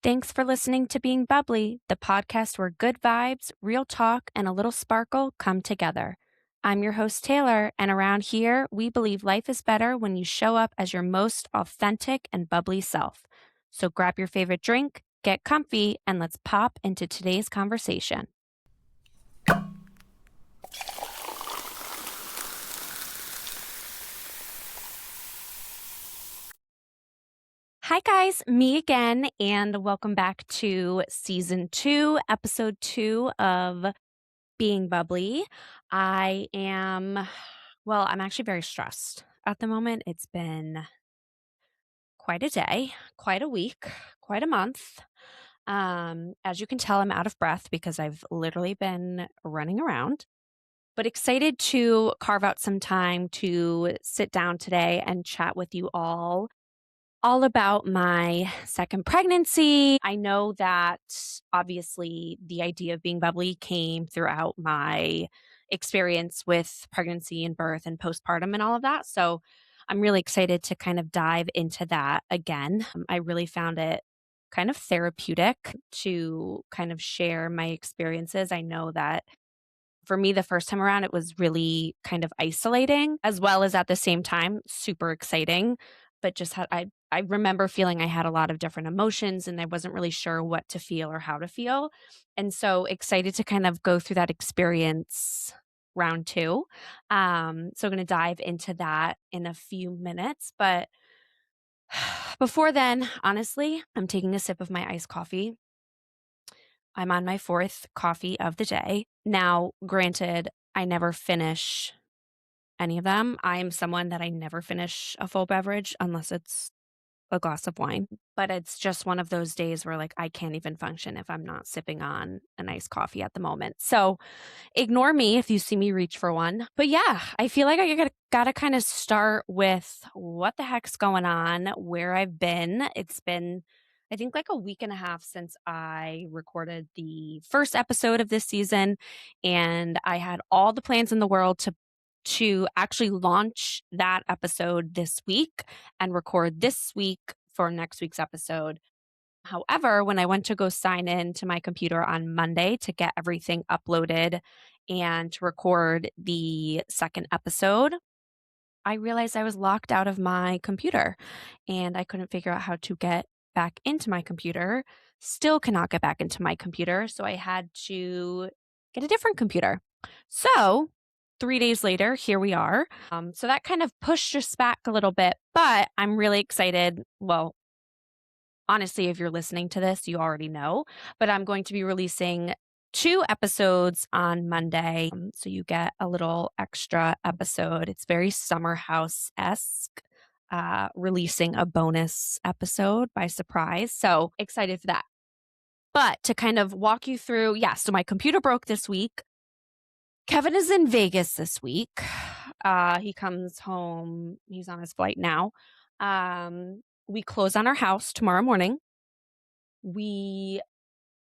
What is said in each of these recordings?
Thanks for listening to Being Bubbly, the podcast where good vibes, real talk, and a little sparkle come together. I'm your host, Taylor, and around here, we believe life is better when you show up as your most authentic and bubbly self. So grab your favorite drink, get comfy, and let's pop into today's conversation. Hi, guys, me again, and welcome back to season 2, episode 2 of Being Bubbly. I'm actually very stressed at the moment. It's been quite a day, quite a week, quite a month. As you can tell, I'm out of breath because I've literally been running around, but excited to carve out some time to sit down today and chat with you all about my second pregnancy. I know that obviously the idea of being bubbly came throughout my experience with pregnancy and birth and postpartum and all of that. So I'm really excited to kind of dive into that again. I really found it kind of therapeutic to kind of share my experiences. I know that for me, the first time around, it was really kind of isolating, as well as at the same time, super exciting. But just I remember feeling I had a lot of different emotions and I wasn't really sure what to feel or how to feel. And so excited to kind of go through that experience round two. So I'm going to dive into that in a few minutes. But before then, honestly, I'm taking a sip of my iced coffee. I'm on my fourth coffee of the day. Now, granted, I never finish any of them. I am someone that I never finish a full beverage unless it's a glass of wine. But it's just one of those days where like I can't even function if I'm not sipping on a nice coffee at the moment. So ignore me if you see me reach for one. But yeah, I feel like I gotta kind of start with what the heck's going on, where I've been. It's been, I think, like a week and a half since I recorded the first episode of this season, and I had all the plans in the world to actually launch that episode this week and record this week for next week's episode. However, when I went to go sign in to my computer on Monday to get everything uploaded and to record the second episode, I realized I was locked out of my computer and I couldn't figure out how to get back into my computer. Still cannot get back into my computer. So I had to get a different computer. So 3 days later, here we are. So that kind of pushed us back a little bit, but I'm really excited. Well, honestly, if you're listening to this, you already know, but I'm going to be releasing 2 episodes on Monday. So you get a little extra episode. It's very summer house esque, releasing a bonus episode by surprise. So excited for that. But to kind of walk you through, yeah, so my computer broke this week. Kevin is in Vegas this week. He comes home, he's on his flight now. We close on our house tomorrow morning.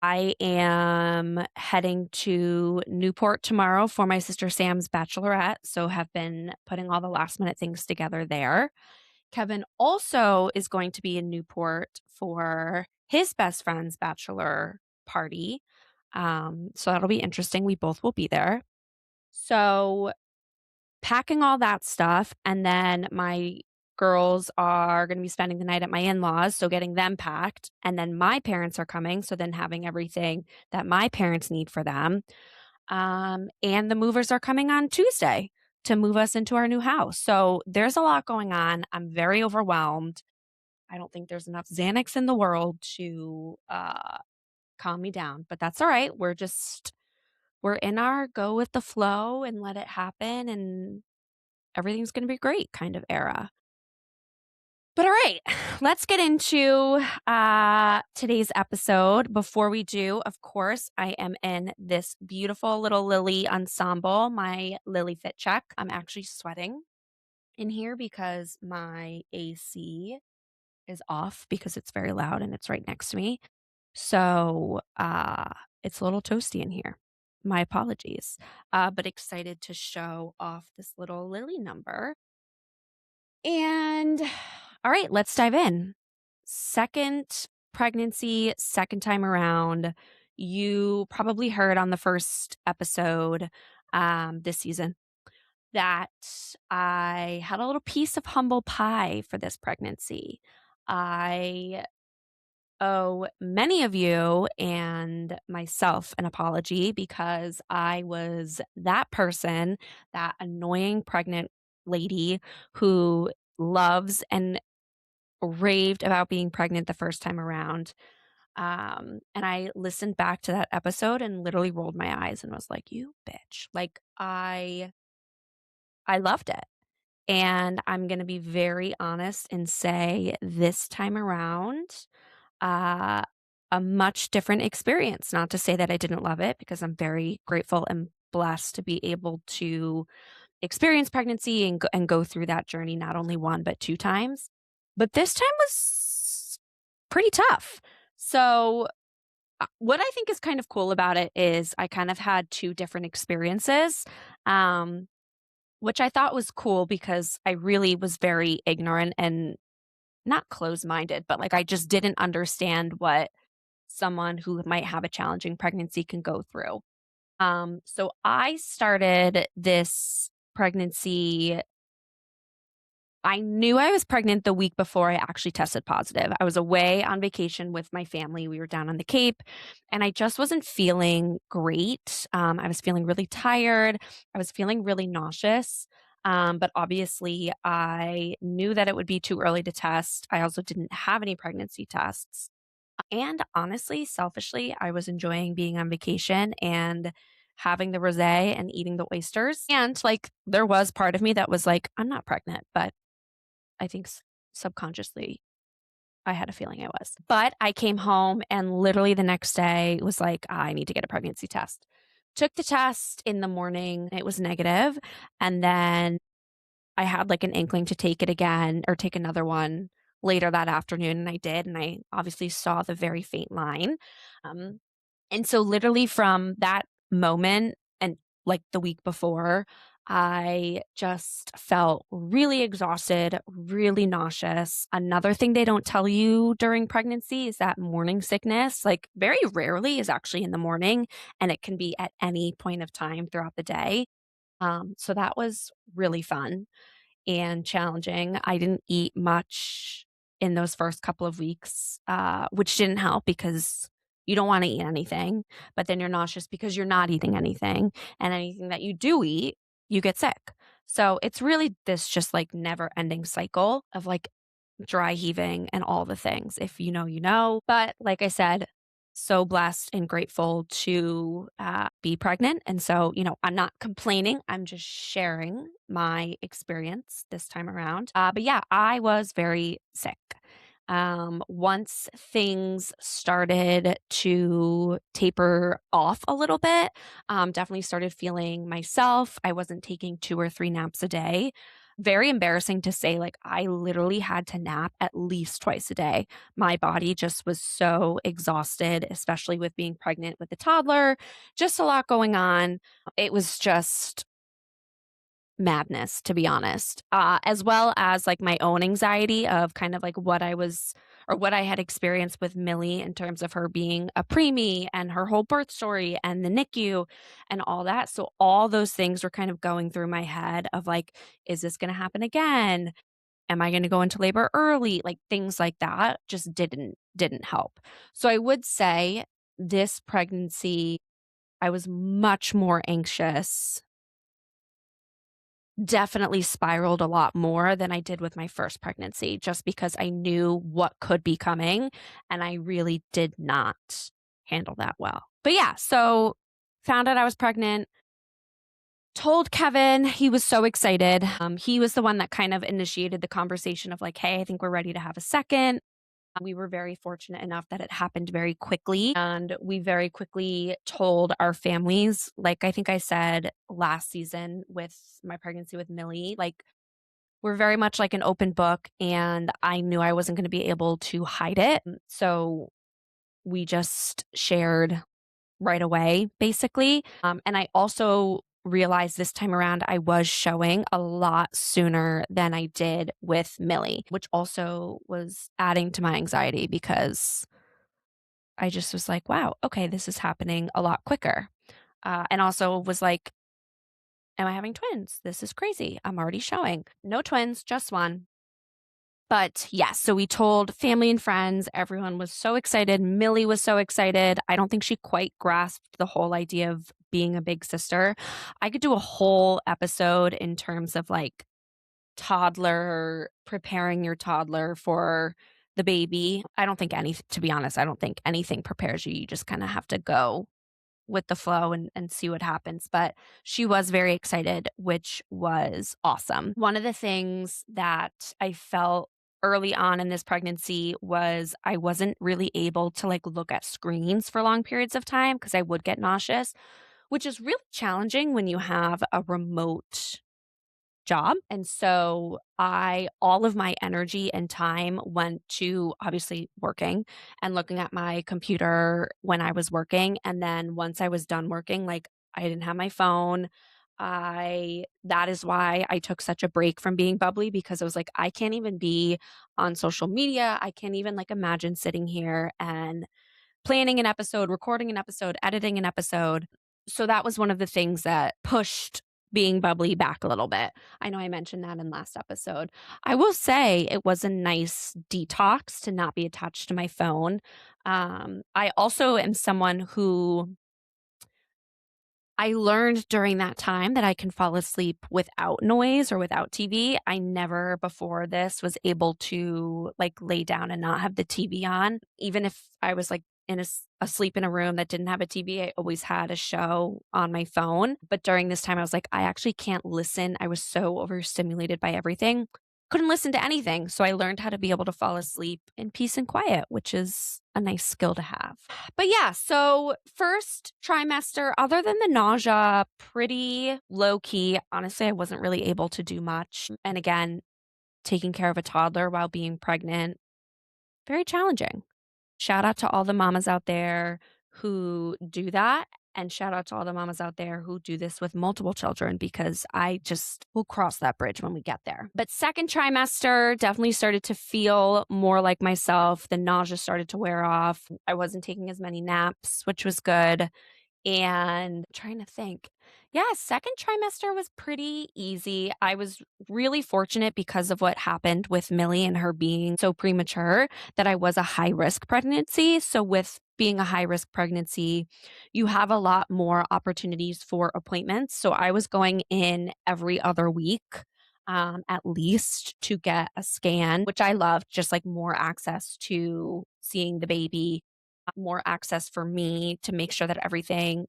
I am heading to Newport tomorrow for my sister Sam's bachelorette, so have been putting all the last minute things together there. Kevin also is going to be in Newport for his best friend's bachelor party. So that'll be interesting. We both will be there. So packing all that stuff, and then my girls are going to be spending the night at my in-laws, so getting them packed, and then my parents are coming, so then having everything that my parents need for them. And the movers are coming on Tuesday to move us into our new house. So there's a lot going on. I'm very overwhelmed. I don't think there's enough Xanax in the world to calm me down, but that's all right. We're in our go with the flow and let it happen, and everything's going to be great kind of era. But all right, let's get into today's episode. Before we do, of course, I am in this beautiful little Lily ensemble, my Lily Fit Check. I'm actually sweating in here because my AC is off because it's very loud and it's right next to me. So it's a little toasty in here. My apologies, but excited to show off this little Lily number. And all right, let's dive in. Second pregnancy, second time around. You probably heard on the first episode this season that I had a little piece of humble pie for this pregnancy. I owe many of you and myself an apology because I was that person, that annoying pregnant lady who loves and raved about being pregnant the first time around. And I listened back to that episode and literally rolled my eyes and was like, "You bitch." Like I loved it. And I'm going to be very honest and say this time around, uh, a much different experience. Not to say that I didn't love it because I'm very grateful and blessed to be able to experience pregnancy and go through that journey not only one but two times. But this time was pretty tough. So what I think is kind of cool about it is I kind of had two different experiences. Um, which I thought was cool because I really was very ignorant and not close-minded, but, like, I just didn't understand what someone who might have a challenging pregnancy can go through. So I started this pregnancy. I knew I was pregnant the week before I actually tested positive. I was away on vacation with my family. We were down on the Cape, and I just wasn't feeling great. I was feeling really tired. I was feeling really nauseous. But obviously, I knew that it would be too early to test. I also didn't have any pregnancy tests. And honestly, selfishly, I was enjoying being on vacation and having the rosé and eating the oysters. And like, there was part of me that was like, I'm not pregnant, but I think subconsciously I had a feeling I was. But I came home and literally the next day was like, I need to get a pregnancy test. Took the test in the morning, it was negative, and then I had like an inkling to take it again or take another one later that afternoon, and I did, and I obviously saw the very faint line. Um, and so literally from that moment and like the week before, I just felt really exhausted, really nauseous. Another thing they don't tell you during pregnancy is that morning sickness, like very rarely is actually in the morning, and it can be at any point of time throughout the day. So that was really fun and challenging. I didn't eat much in those first couple of weeks, which didn't help because you don't want to eat anything, but then you're nauseous because you're not eating anything. And anything that you do eat, you get sick. So it's really this just like never ending cycle of like dry heaving and all the things. If you know, you know. But like I said, so blessed and grateful to be pregnant. And so, I'm not complaining. I'm just sharing my experience this time around. But yeah, I was very sick. Once things started to taper off a little bit, definitely started feeling myself. I wasn't taking 2 or 3 naps a day. Very embarrassing to say, like, I literally had to nap at least twice a day. My body just was so exhausted, especially with being pregnant with a toddler, just a lot going on. It was just madness, to be honest, as well as like my own anxiety of kind of like what I was or what I had experienced with Millie in terms of her being a preemie and her whole birth story and the NICU and all that. So all those things were kind of going through my head of like, is this going to happen again? Am I going to go into labor early? Like things like that just didn't help. So I would say this pregnancy, I was much more anxious, definitely spiraled a lot more than I did with my first pregnancy just because I knew what could be coming and I really did not handle that well. But yeah, so found out I was pregnant, told Kevin, he was so excited. He was the one that kind of initiated the conversation of like, hey, I think we're ready to have a second. We were very fortunate enough that it happened very quickly. And we very quickly told our families, like I think I said last season with my pregnancy with Millie, like we're very much like an open book. And I knew I wasn't going to be able to hide it. So we just shared right away, basically. And I also realized this time around I was showing a lot sooner than I did with Millie, which also was adding to my anxiety because I just was like, wow, okay, this is happening a lot quicker. And also was like, am I having twins? This is crazy. I'm already showing. No twins, just one. But yes, so we told family and friends. Everyone was so excited. Millie was so excited. I don't think she quite grasped the whole idea of being a big sister. I could do a whole episode in terms of like toddler, preparing your toddler for the baby. I don't think any, to be honest, I don't think anything prepares you. You just kind of have to go with the flow and see what happens. But she was very excited, which was awesome. One of the things that I felt early on in this pregnancy was I wasn't really able to like look at screens for long periods of time because I would get nauseous, which is really challenging when you have a remote job. And so all of my energy and time went to obviously working and looking at my computer when I was working. And then once I was done working, like I didn't have my phone. That is why I took such a break from being bubbly because I was like, I can't even be on social media. I can't even like imagine sitting here and planning an episode, recording an episode, editing an episode. So that was one of the things that pushed being bubbly back a little bit. I know I mentioned that in last episode. I will say it was a nice detox to not be attached to my phone. I also am someone who I learned during that time that I can fall asleep without noise or without TV. I never before this was able to like lay down and not have the TV on. Even if I was like asleep in a room that didn't have a TV, I always had a show on my phone. But during this time, I was like, I actually can't listen. I was so overstimulated by everything. Couldn't listen to anything. So I learned how to be able to fall asleep in peace and quiet, which is a nice skill to have. But yeah, so first trimester, other than the nausea, pretty low key. Honestly, I wasn't really able to do much. And again, taking care of a toddler while being pregnant, very challenging. Shout out to all the mamas out there who do that. And shout out to all the mamas out there who do this with multiple children because I just will cross that bridge when we get there. But second trimester definitely started to feel more like myself. The nausea started to wear off. I wasn't taking as many naps, which was good. And trying to think. Yeah, second trimester was pretty easy. I was really fortunate because of what happened with Millie and her being so premature that I was a high risk pregnancy. So, with being a high risk pregnancy, you have a lot more opportunities for appointments. So, I was going in every other week. At least to get a scan, which I loved, just like more access to seeing the baby, more access for me to make sure that everything,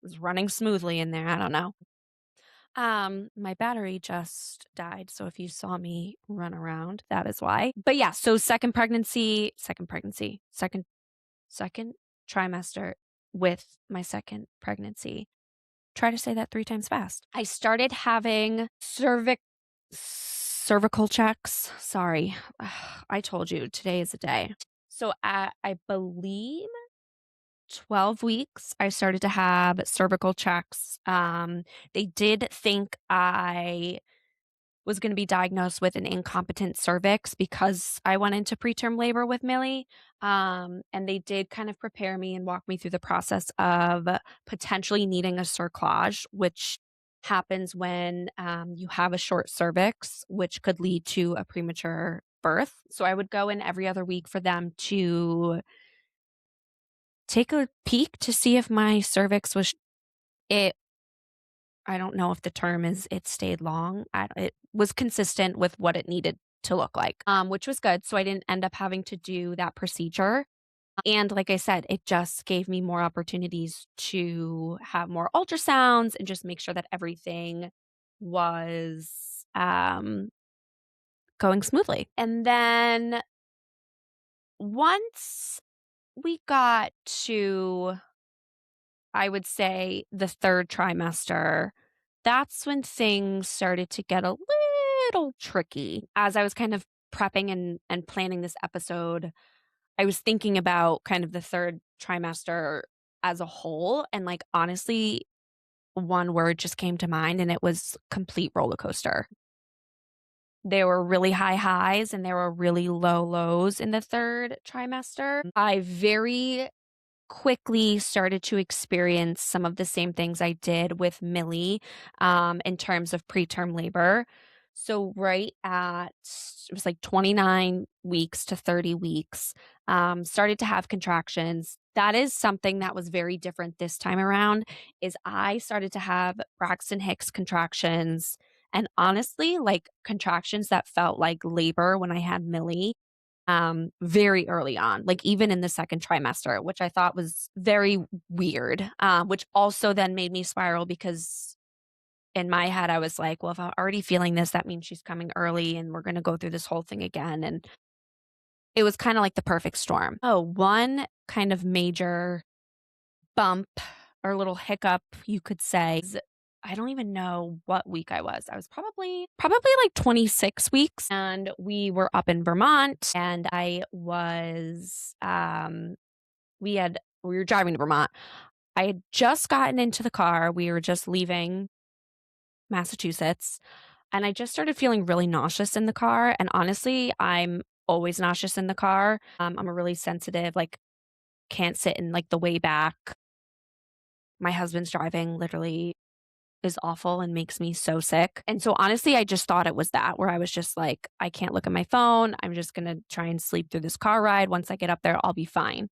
was running smoothly in there. I don't know. My battery just died, so if you saw me run around, that is why. But yeah, so second trimester with my second pregnancy. Try to say that 3 times fast. I started having cervical checks. Sorry. I told you today is a day. So I believe 12 weeks, I started to have cervical checks. They did think I was going to be diagnosed with an incompetent cervix because I went into preterm labor with Millie. And they did kind of prepare me and walk me through the process of potentially needing a cerclage, which happens when you have a short cervix, which could lead to a premature birth. So I would go in every other week for them to take a peek to see if my cervix was it I don't know if the term is it stayed long. It was consistent with what it needed to look like, which was good. So I didn't end up having to do that procedure. And like I said, it just gave me more opportunities to have more ultrasounds and just make sure that everything was going smoothly. And then once we got to I would say the third trimester, that's when things started to get a little tricky. As I was kind of prepping and planning this episode, I was thinking about kind of the third trimester as a whole. And like, honestly, one word just came to mind and it was complete roller coaster. There were really high highs and there were really low lows in the 3rd trimester. I very quickly started to experience some of the same things I did with Millie, in terms of preterm labor. So right at it was like 29 weeks to 30 weeks, started to have contractions. That is something that was very different this time around, is I started to have Braxton Hicks contractions, and honestly, like, contractions that felt like labor when I had Millie, very early on, like even in the 2nd trimester, which I thought was very weird, which also then made me spiral because in my head, I was like, well, if I'm already feeling this, that means she's coming early and we're going to go through this whole thing again. And it was kind of like the perfect storm. Oh, one kind of major bump or little hiccup, you could say, is I don't even know what week I was. I was probably like 26 weeks, and we were up in Vermont, and I was we were driving to Vermont. I had just gotten into the car. We were just leaving Massachusetts, and I just started feeling really nauseous in the car, and honestly, I'm always nauseous in the car. I'm a really sensitive, like, can't sit in, like, the way back. My husband's driving literally is awful and makes me so sick. And so honestly, I just thought it was that, where I was just like, I can't look at my phone. I'm just going to try and sleep through this car ride. Once I get up there, I'll be fine.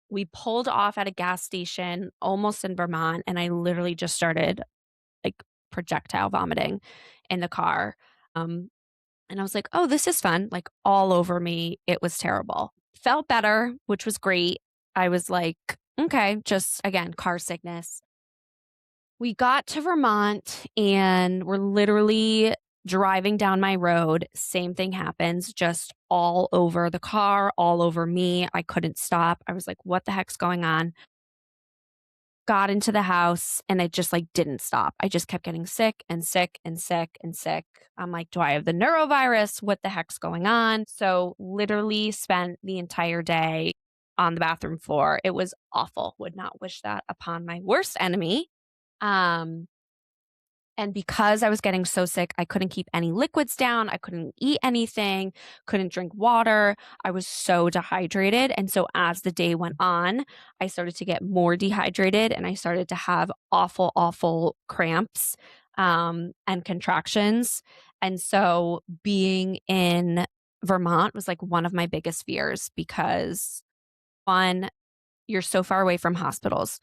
We pulled off at a gas station almost in Vermont, and I literally just started like projectile vomiting in the car. Um, and I was like, oh, this is fun. Like all over me. It was terrible. Felt better, which was great. I was like, okay, just again, car sickness. We got to Vermont and we're literally driving down my road. Same thing happens, just all over the car, all over me. I couldn't stop. I was like, what the heck's going on? Got into the house and it just like didn't stop. I just kept getting sick and sick and sick and sick. I'm like, do I have the neurovirus? What the heck's going on? So, literally spent the entire day on the bathroom floor. It was awful. Would not wish that upon my worst enemy. Um, and because I was getting so sick, I couldn't keep any liquids down. I couldn't eat anything, couldn't drink water. I was so dehydrated. And so as the day went on, I started to get more dehydrated and I started to have awful, awful cramps and contractions. And so being in Vermont was like one of my biggest fears because one, you're so far away from hospitals.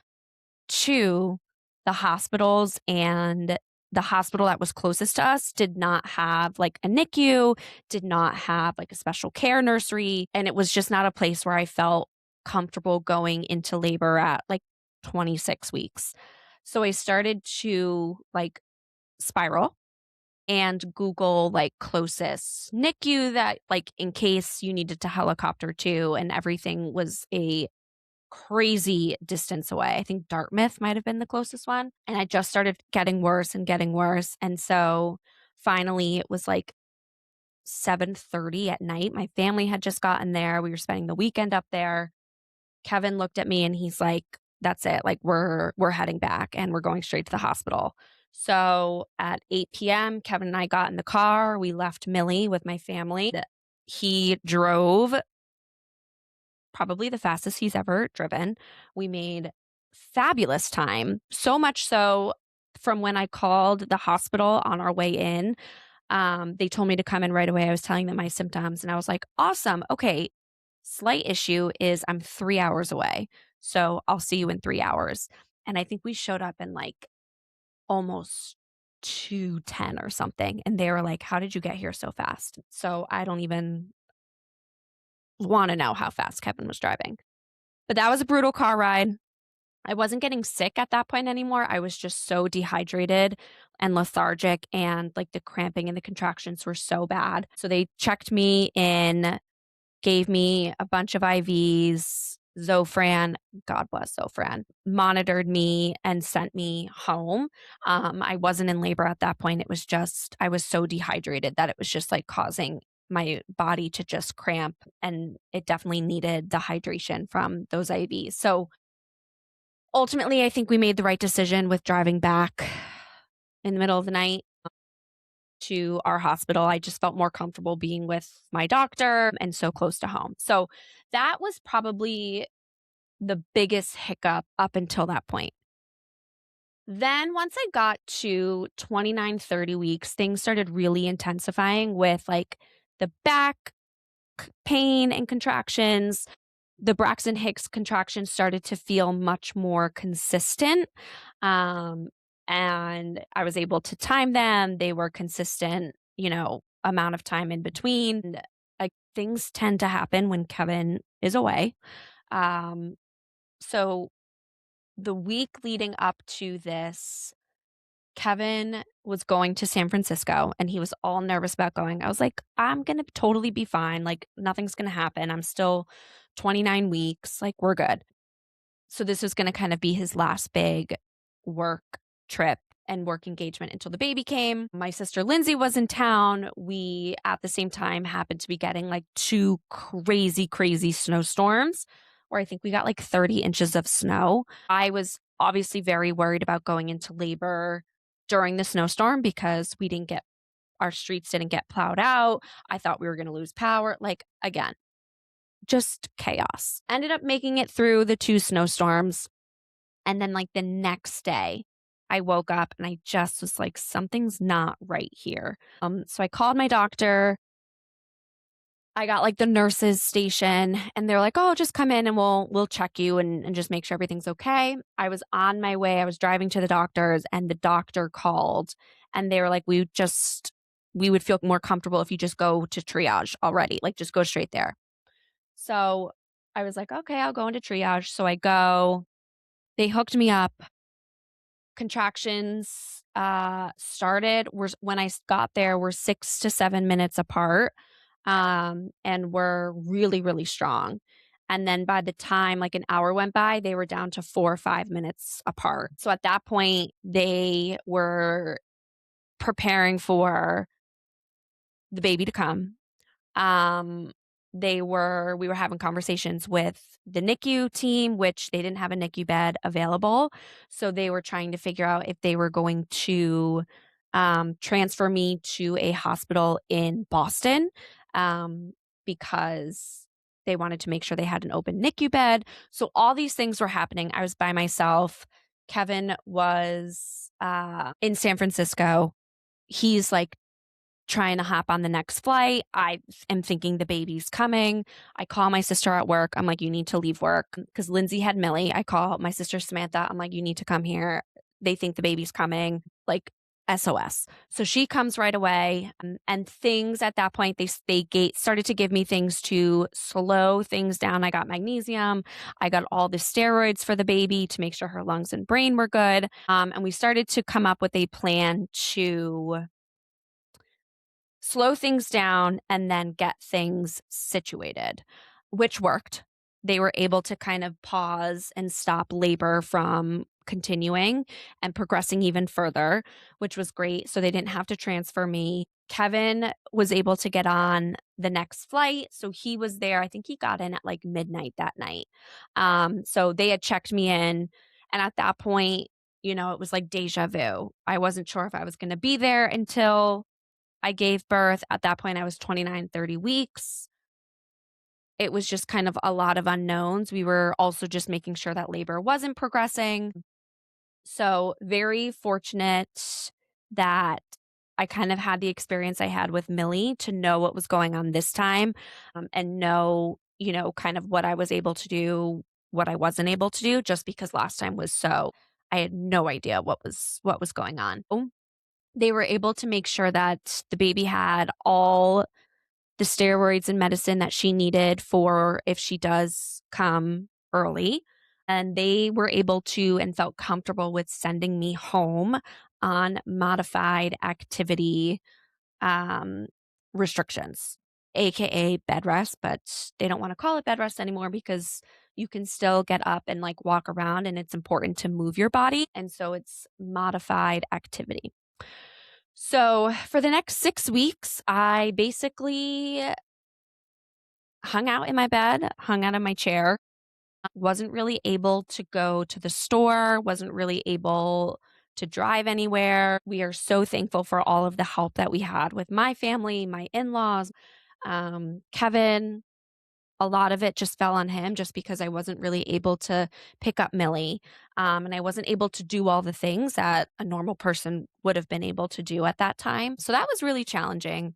Two, the hospitals and the hospital that was closest to us did not have like a NICU, did not have like a special care nursery. And it was just not a place where I felt comfortable going into labor at like 26 weeks. So I started to like spiral and Google like closest NICU that like in case you needed to helicopter to, and everything was a crazy distance away. I think Dartmouth might have been the closest one. And I just started getting worse and getting worse. And so finally it was like 7:30 at night. My family had just gotten there. We were spending the weekend up there. Kevin looked at me and he's like, that's it. Like we're heading back and we're going straight to the hospital. So at 8 p.m., Kevin and I got in the car. We left Millie with my family. He drove probably the fastest he's ever driven. We made fabulous time, so much so from when I called the hospital on our way in, they told me to come in right away. I was telling them my symptoms and I was like, awesome. Okay. Slight issue is I'm 3 hours away. So I'll see you in 3 hours. And I think we showed up in like almost 2:10 or something. And they were like, how did you get here so fast? So I don't even want to know how fast Kevin was driving. But that was a brutal car ride. I wasn't getting sick at that point anymore. I was just so dehydrated and lethargic, and like the cramping and the contractions were so bad. So they checked me in, gave me a bunch of IVs, Zofran, God bless Zofran, monitored me and sent me home. I wasn't in labor at that point. It was just, I was so dehydrated that it was just like causing my body to just cramp, and it definitely needed the hydration from those IVs. So ultimately, I think we made the right decision with driving back in the middle of the night. to our hospital. I just felt more comfortable being with my doctor and so close to home. So that was probably the biggest hiccup up until that point. Then once I got to 29, 30 weeks, things started really intensifying with like the back pain and contractions. The Braxton Hicks contractions started to feel much more consistent. Um, and I was able to time them. They were consistent, amount of time in between. And, like things tend to happen when Kevin is away. Um, so the week leading up to this, Kevin was going to San Francisco and he was all nervous about going. I was like, I'm going to totally be fine. Like, nothing's going to happen. I'm still 29 weeks. Like, we're good. So, this was going to kind of be his last big work trip and work engagement until the baby came. My sister Lindsay was in town. We, at the same time, happened to be getting like two crazy, crazy snowstorms where I think we got like 30 inches of snow. I was obviously very worried about going into labor during the snowstorm because our streets didn't get plowed out. I thought we were going to lose power. Like, again, just chaos. Ended up making it through the two snowstorms. And then, like, the next day, I woke up and I just was like, something's not right here. So I called my doctor. I got like the nurses station and they're like, "Oh, just come in and we'll check you and just make sure everything's okay." I was on my way. I was driving to the doctor's and the doctor called and they were like, we would feel more comfortable if you just go to triage already. Like just go straight there." So I was like, "Okay, I'll go into triage." So I go. They hooked me up. Contractions started when I got there were 6 to 7 minutes apart, and were really, really strong. And then by the time like an hour went by, they were down to 4 or 5 minutes apart. So at that point, they were preparing for the baby to come. Um, we were having conversations with the NICU team, which they didn't have a NICU bed available. So they were trying to figure out if they were going to transfer me to a hospital in Boston, um, because they wanted to make sure they had an open NICU bed. So all these things were happening. I was by myself. Kevin was in San Francisco. He's like trying to hop on the next flight. I am thinking the baby's coming. I call my sister at work. I'm like, you need to leave work because Lindsay had Millie. I call my sister Samantha. I'm like, you need to come here. They think the baby's coming. Like SOS. So she comes right away, and things at that point started to give me things to slow things down. I got magnesium. I got all the steroids for the baby to make sure her lungs and brain were good. And we started to come up with a plan to slow things down and then get things situated, which worked. They were able to kind of pause and stop labor from continuing and progressing even further, which was great. So they didn't have to transfer me. Kevin was able to get on the next flight. So he was there. I think he got in at like midnight that night. So they had checked me in. And at that point, it was like deja vu. I wasn't sure if I was going to be there until I gave birth. At that point, I was 29, 30 weeks. It was just kind of a lot of unknowns. We were also just making sure that labor wasn't progressing. So, very fortunate that I kind of had the experience I had with Millie to know what was going on this time, and know, kind of what I was able to do, what I wasn't able to do, just because last time was I had no idea what was going on. They were able to make sure that the baby had all the steroids and medicine that she needed for if she does come early. And they were able to and felt comfortable with sending me home on modified activity um, restrictions, AKA bed rest, but they don't want to call it bed rest anymore because you can still get up and like walk around and it's important to move your body. And so it's modified activity. So for the next 6 weeks, I basically hung out in my bed, hung out in my chair, wasn't really able to go to the store, wasn't really able to drive anywhere. We are so thankful for all of the help that we had with my family, my in-laws, Kevin. A lot of it just fell on him just because I wasn't really able to pick up Millie, and I wasn't able to do all the things that a normal person would have been able to do at that time. So that was really challenging.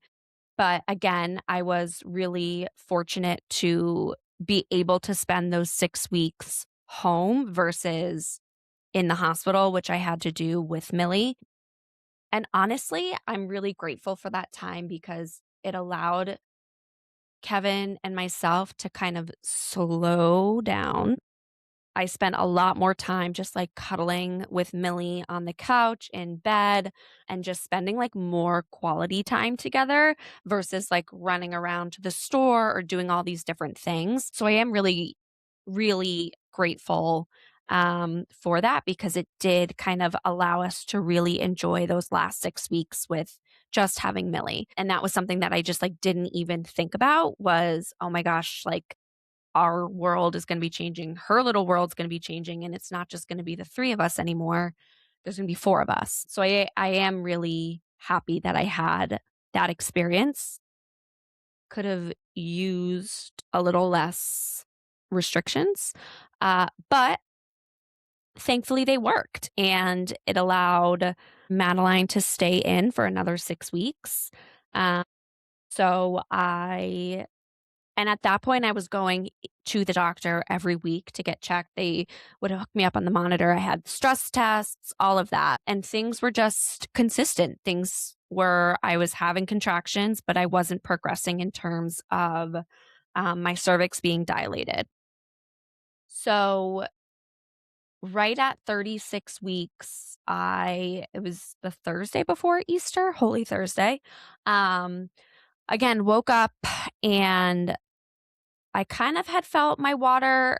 But again, I was really fortunate to be able to spend those 6 weeks home versus in the hospital, which I had to do with Millie. And honestly, I'm really grateful for that time because it allowed Kevin and myself to kind of slow down. I spent a lot more time just like cuddling with Millie on the couch in bed and just spending like more quality time together versus like running around to the store or doing all these different things. So I am really, really grateful for that because it did kind of allow us to really enjoy those last 6 weeks with just having Millie. And that was something that I just like didn't even think about was, oh my gosh, like our world is going to be changing. Her little world's going to be changing. And it's not just going to be the three of us anymore. There's going to be four of us. So I am really happy that I had that experience. Could have used a little less restrictions, but thankfully they worked and it allowed Madeline to stay in for another 6 weeks. Um, so I And at that point, I was going to the doctor every week to get checked. They would hook me up on the monitor. I had stress tests, all of that. And things were just consistent. Things were, I was having contractions, but I wasn't progressing in terms of my cervix being dilated. So, right at 36 weeks, it was the Thursday before Easter, Holy Thursday. Um, again, woke up and I kind of had felt my water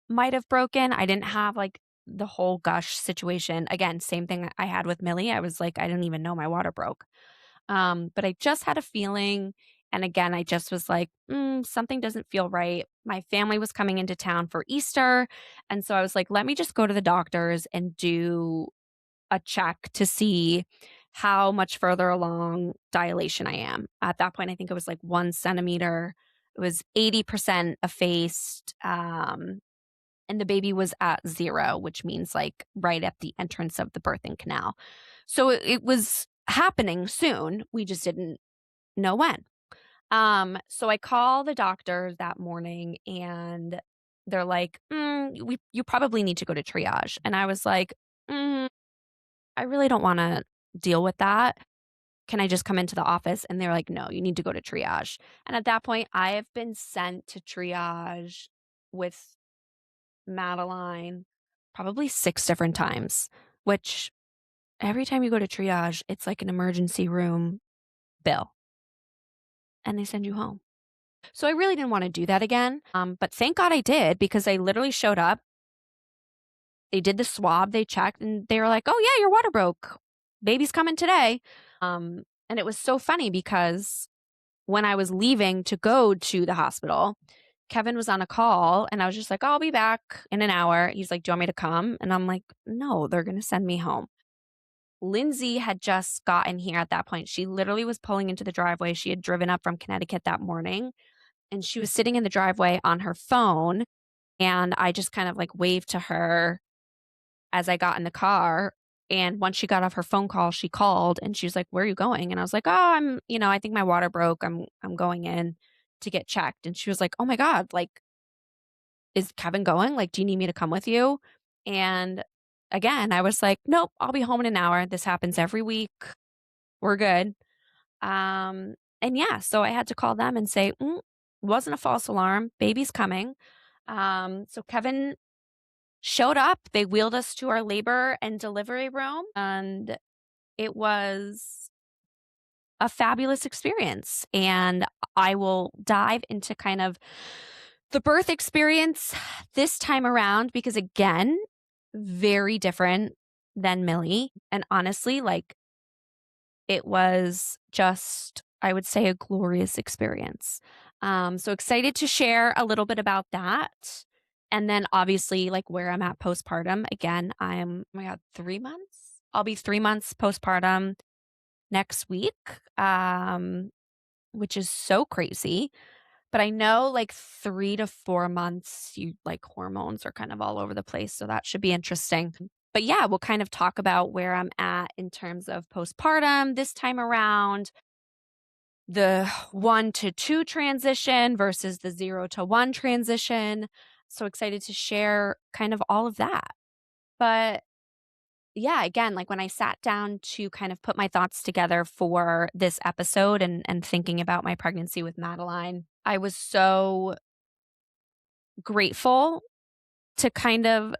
might have broken. I didn't have like the whole gush situation. Again, same thing I had with Millie. I was like, I didn't even know my water broke. But I just had a feeling. And again, I just was like, something doesn't feel right. My family was coming into town for Easter. And so I was like, let me just go to the doctors and do a check to see how much further along dilation I am. At that point, I think it was like 1 centimeter. It was 80% effaced. And the baby was at 0, which means like right at the entrance of the birthing canal. So it was happening soon. We just didn't know when. So I call the doctor that morning and they're like, you probably need to go to triage. And I was like, I really don't want to deal with that. Can I just come into the office? And they're like, no, you need to go to triage. And at that point, I have been sent to triage with Madeline probably 6 different times, which every time you go to triage, it's like an emergency room bill and they send you home. So I really didn't want to do that again. But thank God I did because I literally showed up. They did the swab, they checked, and they were like, oh, yeah, your water broke. Baby's coming today. And it was so funny because when I was leaving to go to the hospital, Kevin was on a call and I was just like, I'll be back in an hour. He's like, do you want me to come? And I'm like, no, they're going to send me home. Lindsay had just gotten here at that point. She literally was pulling into the driveway. She had driven up from Connecticut that morning and she was sitting in the driveway on her phone. And I just kind of like waved to her as I got in the car. And once she got off her phone call, she called and she was like, where are you going? And I was like, oh, I think my water broke. I'm going in to get checked. And she was like, oh my God, like, is Kevin going? Like, do you need me to come with you? And again, I was like, nope, I'll be home in an hour. This happens every week. We're good. And yeah, so I had to call them and say, wasn't a false alarm. Baby's coming. So Kevin showed up. They wheeled us to our labor and delivery room, and it was a fabulous experience. And I will dive into kind of the birth experience this time around because, again, very different than Millie. And honestly, like it was just, I would say, a glorious experience. So excited to share a little bit about that. And then obviously, like where I'm at postpartum. Again, I'm, oh my God, 3 months? I'll be 3 months postpartum next week, which is so crazy. But I know like 3 to 4 months, you like hormones are kind of all over the place, so that should be interesting. But yeah, we'll kind of talk about where I'm at in terms of postpartum this time around, the 1 to 2 transition versus the 0 to 1 transition. So excited to share kind of all of that. But yeah, again, like when I sat down to kind of put my thoughts together for this episode and thinking about my pregnancy with Madeline, I was so grateful to kind of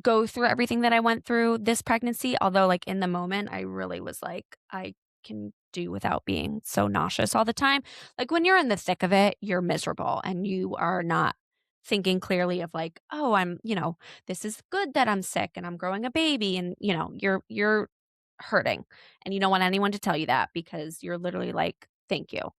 go through everything that I went through this pregnancy. Although, like in the moment, I really was like, I can do without being so nauseous all the time. Like when you're in the thick of it, you're miserable and you are not thinking clearly of like, oh, this is good that I'm sick and I'm growing a baby and you're hurting and you don't want anyone to tell you that because you're literally like, thank you.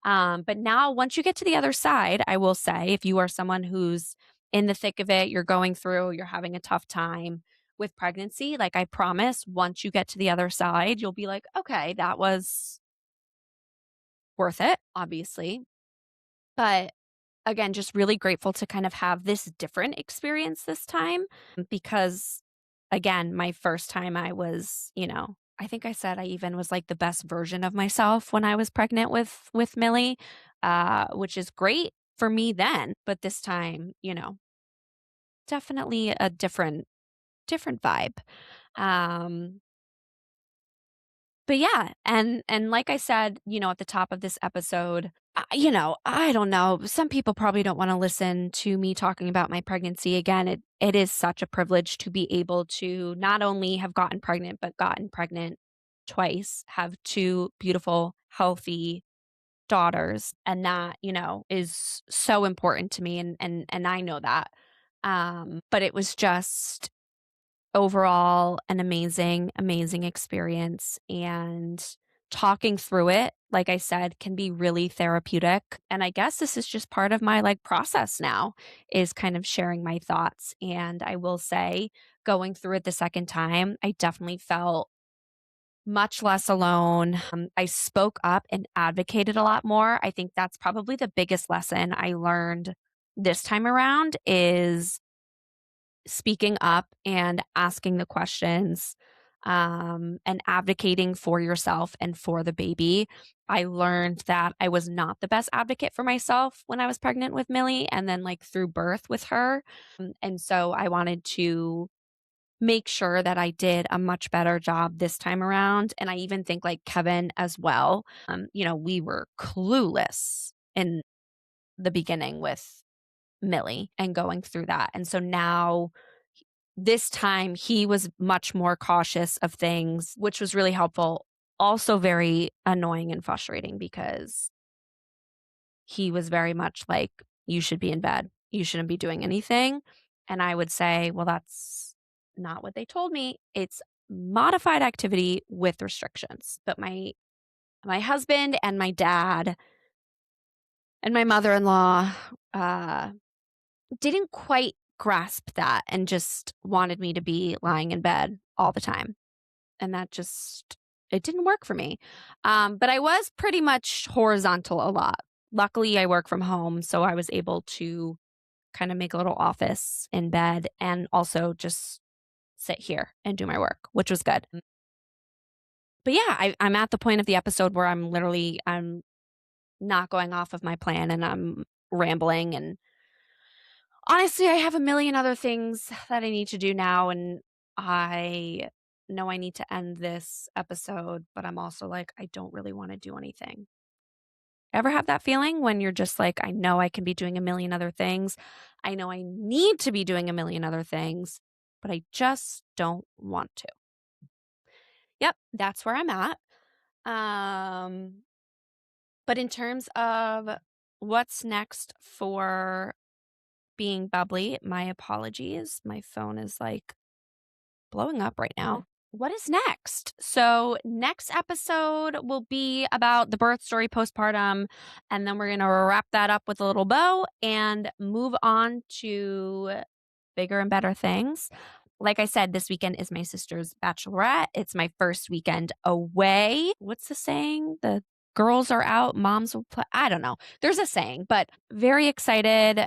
But now once you get to the other side, I will say if you are someone who's in the thick of it, you're going through, you're having a tough time with pregnancy, like I promise, once you get to the other side, you'll be like, okay, that was worth it, obviously. But again, just really grateful to kind of have this different experience this time because, again, my first time I was, I think I said I even was like the best version of myself when I was pregnant with Millie, which is great for me then. But this time, definitely a different vibe. Um, but yeah, and like I said, at the top of this episode, I don't know. Some people probably don't want to listen to me talking about my pregnancy again. It is such a privilege to be able to not only have gotten pregnant, but gotten pregnant twice, have two beautiful, healthy daughters, and that, is so important to me and I know that. But it was just overall an amazing experience, and talking through it, like I said, can be really therapeutic. And I guess this is just part of my like process now, is kind of sharing my thoughts. And I will say, going through it the second time, I definitely felt much less alone. I spoke up and advocated a lot more. I think that's probably the biggest lesson I learned this time around, is speaking up and asking the questions, and advocating for yourself and for the baby. I learned that I was not the best advocate for myself when I was pregnant with Millie and then like through birth with her. And so I wanted to make sure that I did a much better job this time around. And I even think like Kevin as well. We were clueless in the beginning with Millie and going through that. And so now this time he was much more cautious of things, which was really helpful. Also very annoying and frustrating because he was very much like, you should be in bed. You shouldn't be doing anything. And I would say, well, that's not what they told me. It's modified activity with restrictions. But my husband and my dad and my mother-in-law didn't quite grasp that and just wanted me to be lying in bed all the time. And that just, it didn't work for me. But I was pretty much horizontal a lot. Luckily, I work from home, so I was able to kind of make a little office in bed and also just sit here and do my work, which was good. But yeah, I'm at the point of the episode where I'm not going off of my plan and I'm rambling. And honestly, I have a million other things that I need to do now. And I know I need to end this episode, but I'm also like, I don't really want to do anything. Ever have that feeling when you're just like, I know I can be doing a million other things. I know I need to be doing a million other things, but I just don't want to. Yep, that's where I'm at. Um, but in terms of what's next for Being Bubbly, my apologies. My phone is like blowing up right now. What is next? So, next episode will be about the birth story postpartum, and then we're going to wrap that up with a little bow and move on to bigger and better things. Like I said, this weekend is my sister's bachelorette. It's my first weekend away. What's the saying? The girls are out, moms will play. I don't know. There's a saying, but very excited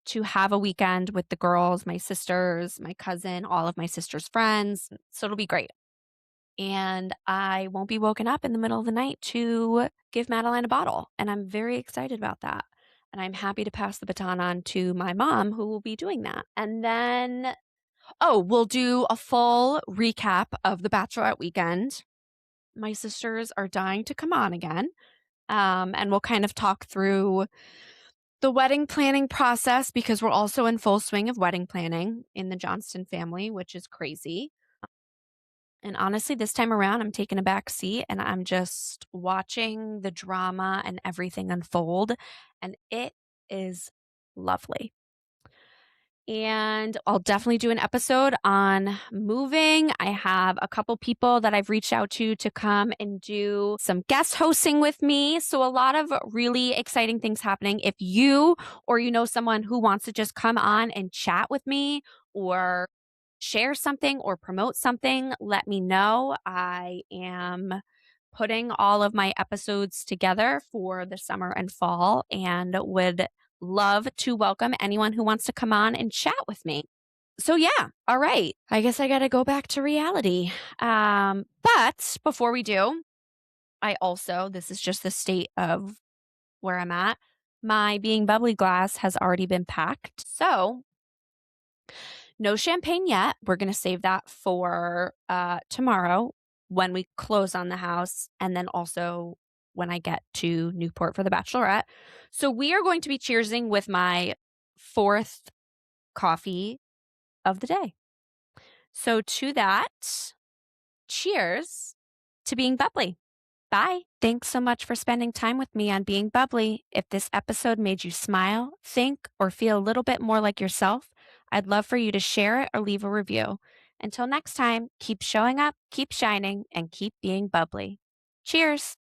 to have a weekend with the girls, my sisters, my cousin, all of my sister's friends. So it'll be great. And I won't be woken up in the middle of the night to give Madeline a bottle. And I'm very excited about that. And I'm happy to pass the baton on to my mom, who will be doing that. And then, oh, we'll do a full recap of the Bachelorette weekend. My sisters are dying to come on again. And we'll kind of talk through the wedding planning process because we're also in full swing of wedding planning in the Johnston family, which is crazy. And honestly, this time around, I'm taking a back seat and I'm just watching the drama and everything unfold. And it is lovely. And I'll definitely do an episode on moving. I have a couple people that I've reached out to come and do some guest hosting with me. So, a lot of really exciting things happening. If you or you know someone who wants to just come on and chat with me or share something or promote something, let me know. I am putting all of my episodes together for the summer and fall and would love to welcome anyone who wants to come on and chat with me. So yeah, all right. I guess I got to go back to reality. But before we do, I also, this is just the state of where I'm at. My Being Bubbly glass has already been packed. So no champagne yet. We're going to save that for tomorrow when we close on the house and then also when I get to Newport for the bachelorette. So we are going to be cheersing with my fourth coffee of the day. So to that, cheers to being bubbly. Bye. Thanks so much for spending time with me on Being Bubbly. If this episode made you smile, think, or feel a little bit more like yourself, I'd love for you to share it or leave a review. Until next time, keep showing up, keep shining, and keep being bubbly. Cheers.